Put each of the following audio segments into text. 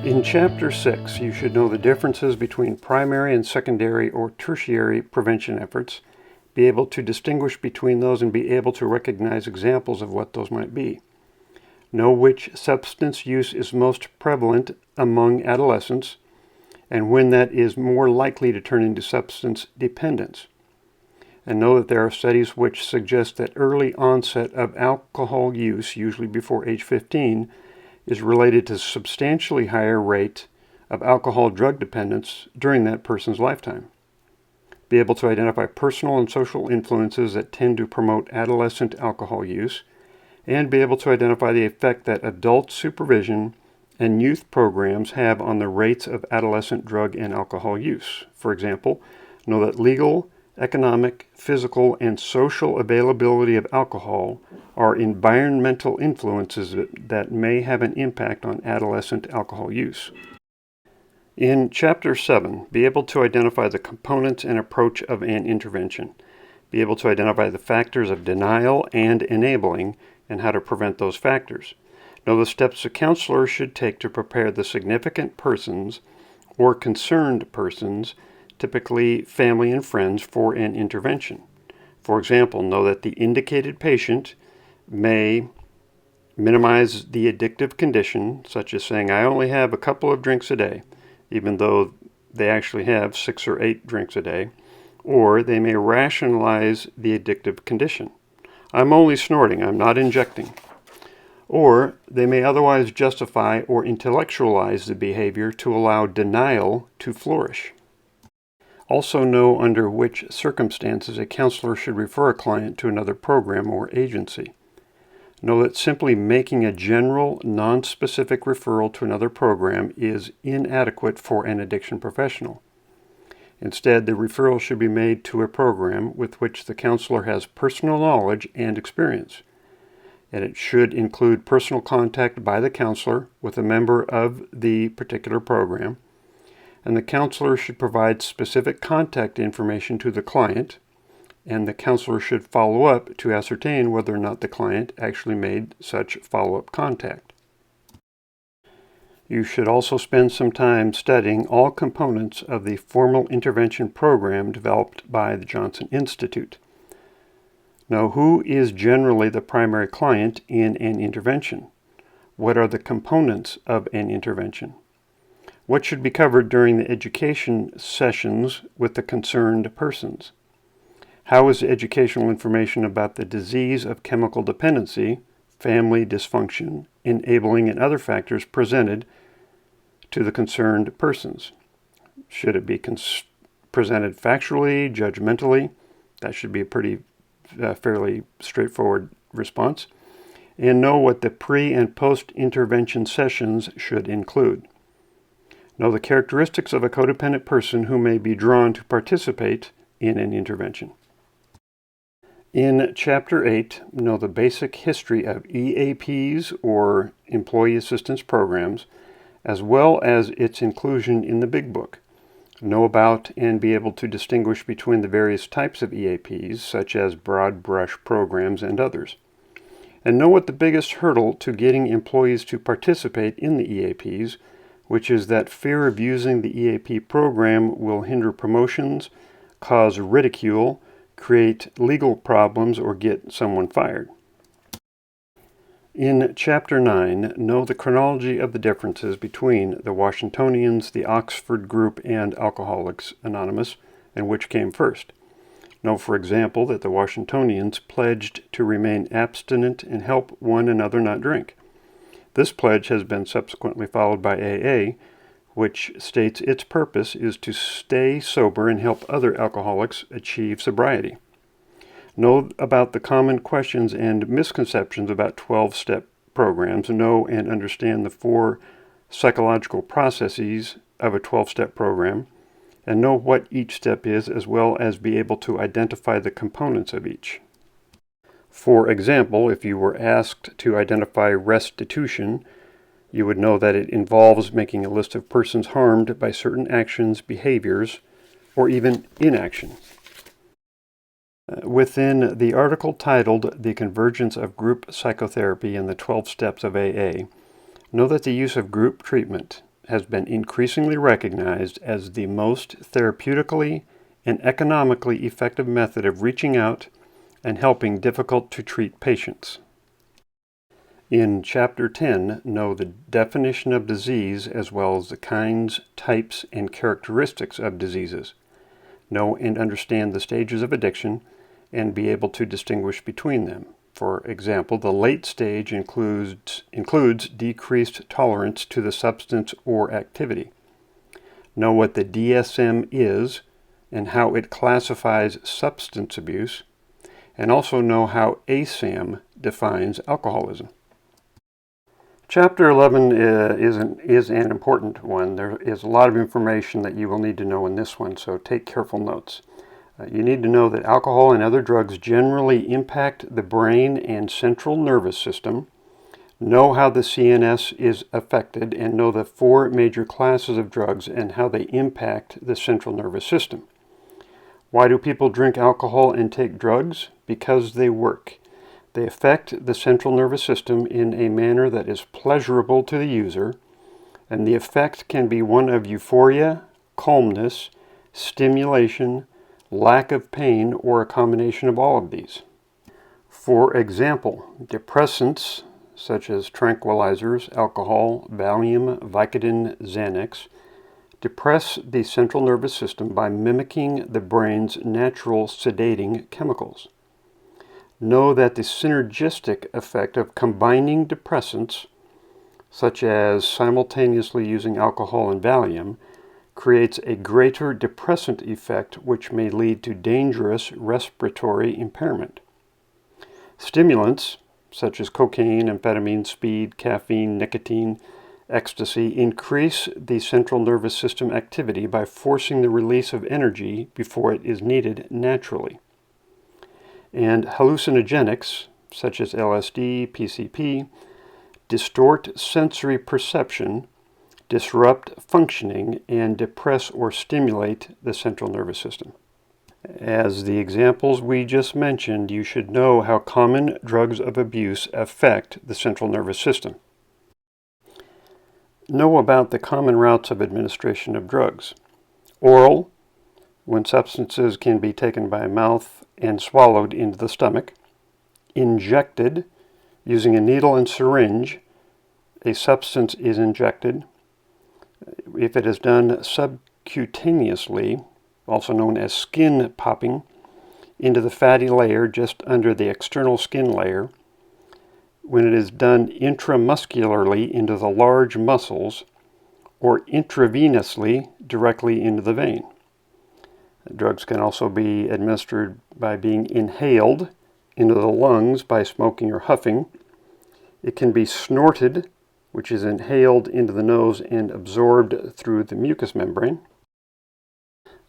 In Chapter 6, you should know the differences between primary and secondary or tertiary prevention efforts, be able to distinguish between those, and be able to recognize examples of what those might be. Know which substance use is most prevalent among adolescents, and when that is more likely to turn into substance dependence. And know that there are studies which suggest that early onset of alcohol use, usually before age 15, is related to substantially higher rate of alcohol drug dependence during that person's lifetime. Be able to identify personal and social influences that tend to promote adolescent alcohol use, and be able to identify the effect that adult supervision and youth programs have on the rates of adolescent drug and alcohol use. For example, know that legal, economic, physical, and social availability of alcohol are environmental influences that may have an impact on adolescent alcohol use. In Chapter 7, be able to identify the components and approach of an intervention. Be able to identify the factors of denial and enabling and how to prevent those factors. Know the steps a counselor should take to prepare the significant persons or concerned persons, typically family and friends, for an intervention. For example, know that the indicated patient may minimize the addictive condition, such as saying, "I only have a couple of drinks a day," even though they actually have 6 or 8 drinks a day, or they may rationalize the addictive condition. "I'm only snorting, I'm not injecting." Or they may otherwise justify or intellectualize the behavior to allow denial to flourish. Also know under which circumstances a counselor should refer a client to another program or agency. Know that simply making a general, non-specific referral to another program is inadequate for an addiction professional. Instead, the referral should be made to a program with which the counselor has personal knowledge and experience, and it should include personal contact by the counselor with a member of the particular program, and the counselor should provide specific contact information to the client, and the counselor should follow up to ascertain whether or not the client actually made such follow-up contact. You should also spend some time studying all components of the formal intervention program developed by the Johnson Institute. Know who is generally the primary client in an intervention. What are the components of an intervention? What should be covered during the education sessions with the concerned persons? How is educational information about the disease of chemical dependency, family dysfunction, enabling, and other factors presented to the concerned persons? Should it be presented factually, judgmentally? That should be a pretty fairly straightforward response. And know what the pre- and post-intervention sessions should include. Know the characteristics of a codependent person who may be drawn to participate in an intervention. In Chapter 8, know the basic history of EAPs, or Employee Assistance Programs, as well as its inclusion in the Big Book. Know about and be able to distinguish between the various types of EAPs, such as broad brush programs and others. And know what the biggest hurdle to getting employees to participate in the EAPs, which is that fear of using the EAP program will hinder promotions, cause ridicule, create legal problems, or get someone fired. In Chapter 9, know the chronology of the differences between the Washingtonians, the Oxford Group, and Alcoholics Anonymous, and which came first. Know, for example, that the Washingtonians pledged to remain abstinent and help one another not drink. This pledge has been subsequently followed by AA, which states its purpose is to stay sober and help other alcoholics achieve sobriety. Know about the common questions and misconceptions about 12-step programs. Know and understand the 4 psychological processes of a 12-step program, and know what each step is, as well as be able to identify the components of each. For example, if you were asked to identify restitution, you would know that it involves making a list of persons harmed by certain actions, behaviors, or even inaction. Within the article titled "The Convergence of Group Psychotherapy and the 12 Steps of AA," know that the use of group treatment has been increasingly recognized as the most therapeutically and economically effective method of reaching out and helping difficult-to-treat patients. In Chapter 10, know the definition of disease as well as the kinds, types, and characteristics of diseases. Know and understand the stages of addiction and be able to distinguish between them. For example, the late stage includes decreased tolerance to the substance or activity. Know what the DSM is and how it classifies substance abuse, and also know how ASAM defines alcoholism. Chapter 11 is an important one. There is a lot of information that you will need to know in this one, so take careful notes. You need to know that alcohol and other drugs generally impact the brain and central nervous system. Know how the CNS is affected, and know the 4 major classes of drugs and how they impact the central nervous system. Why do people drink alcohol and take drugs? Because they work. They affect the central nervous system in a manner that is pleasurable to the user, and the effect can be one of euphoria, calmness, stimulation, lack of pain, or a combination of all of these. For example, depressants such as tranquilizers, alcohol, Valium, Vicodin, Xanax depress the central nervous system by mimicking the brain's natural sedating chemicals. Know that the synergistic effect of combining depressants, such as simultaneously using alcohol and Valium, creates a greater depressant effect which may lead to dangerous respiratory impairment. Stimulants, such as cocaine, amphetamine, speed, caffeine, nicotine, ecstasy, increase the central nervous system activity by forcing the release of energy before it is needed naturally. And hallucinogenics, such as LSD, PCP, distort sensory perception, disrupt functioning, and depress or stimulate the central nervous system. As the examples we just mentioned, you should know how common drugs of abuse affect the central nervous system. Know about the common routes of administration of drugs. Oral, when substances can be taken by mouth and swallowed into the stomach. Injected, using a needle and syringe, a substance is injected. If it is done subcutaneously, also known as skin popping, into the fatty layer just under the external skin layer. When it is done intramuscularly into the large muscles, or intravenously directly into the vein. Drugs can also be administered by being inhaled into the lungs by smoking or huffing. It can be snorted, which is inhaled into the nose and absorbed through the mucous membrane.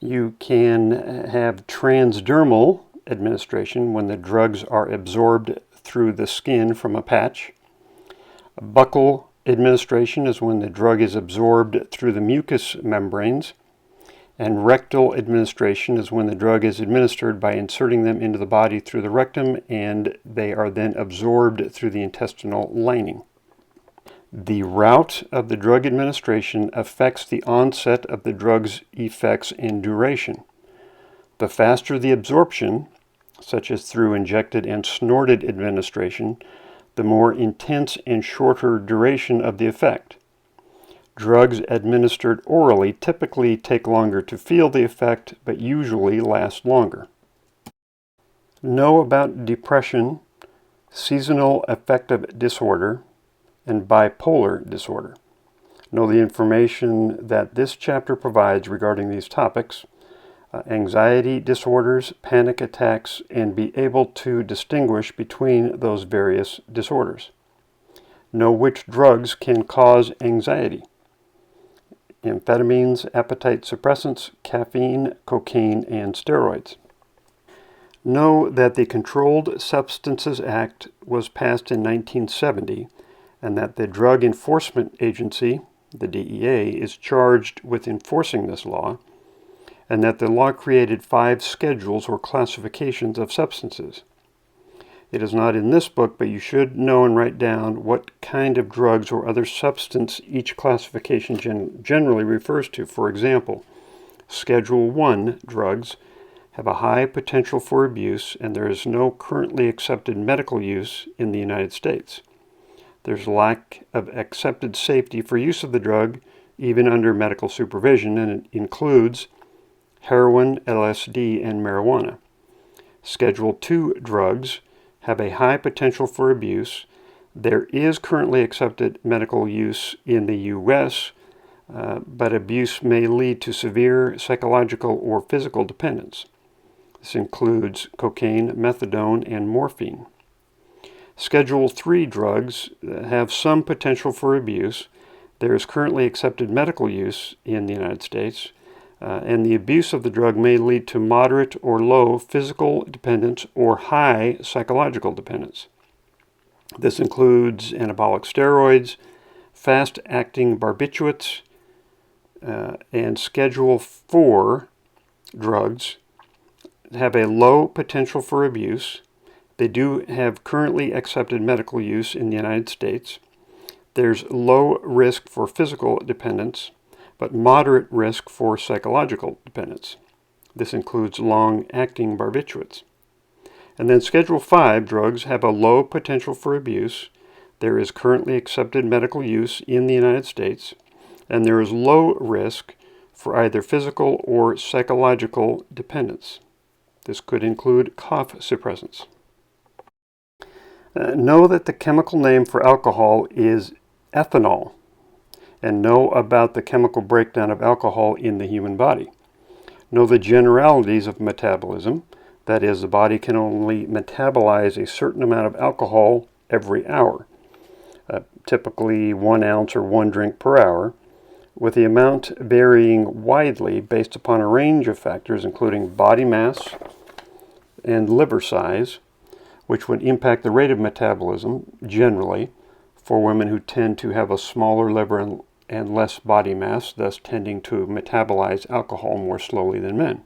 You can have transdermal administration when the drugs are absorbed through the skin from a patch. Buccal administration is when the drug is absorbed through the mucous membranes. And rectal administration is when the drug is administered by inserting them into the body through the rectum, and they are then absorbed through the intestinal lining. The route of the drug administration affects the onset of the drug's effects and duration. The faster the absorption, such as through injected and snorted administration, the more intense and shorter duration of the effect. Drugs administered orally typically take longer to feel the effect, but usually last longer. Know about depression, seasonal affective disorder, and bipolar disorder. Know the information that this chapter provides regarding these topics, anxiety disorders, panic attacks, and be able to distinguish between those various disorders. Know which drugs can cause anxiety. Amphetamines, appetite suppressants, caffeine, cocaine, and steroids. Know that the Controlled Substances Act was passed in 1970 and that the Drug Enforcement Agency, the DEA, is charged with enforcing this law, and that the law created 5 schedules or classifications of substances. It is not in this book, but you should know and write down what kind of drugs or other substance each classification generally refers to. For example, Schedule 1 drugs have a high potential for abuse, and there is no currently accepted medical use in the United States. There's lack of accepted safety for use of the drug, even under medical supervision, and it includes heroin, LSD, and marijuana. Schedule 2 drugs have a high potential for abuse. There is currently accepted medical use in the U.S., but abuse may lead to severe psychological or physical dependence. This includes cocaine, methadone, and morphine. Schedule 3 drugs have some potential for abuse. There is currently accepted medical use in the United States, and the abuse of the drug may lead to moderate or low physical dependence or high psychological dependence. This includes anabolic steroids, fast-acting barbiturates, and Schedule 4 drugs have a low potential for abuse. They do have currently accepted medical use in the United States. There's low risk for physical dependence, but moderate risk for psychological dependence. This includes long-acting barbiturates. And then Schedule 5 drugs have a low potential for abuse. There is currently accepted medical use in the United States, and there is low risk for either physical or psychological dependence. This could include cough suppressants. Know that the chemical name for alcohol is ethanol, and know about the chemical breakdown of alcohol in the human body. Know the generalities of metabolism, that is, the body can only metabolize a certain amount of alcohol every hour, typically 1 ounce or 1 drink per hour, with the amount varying widely based upon a range of factors including body mass and liver size, which would impact the rate of metabolism generally for women who tend to have a smaller liver and less body mass, thus tending to metabolize alcohol more slowly than men.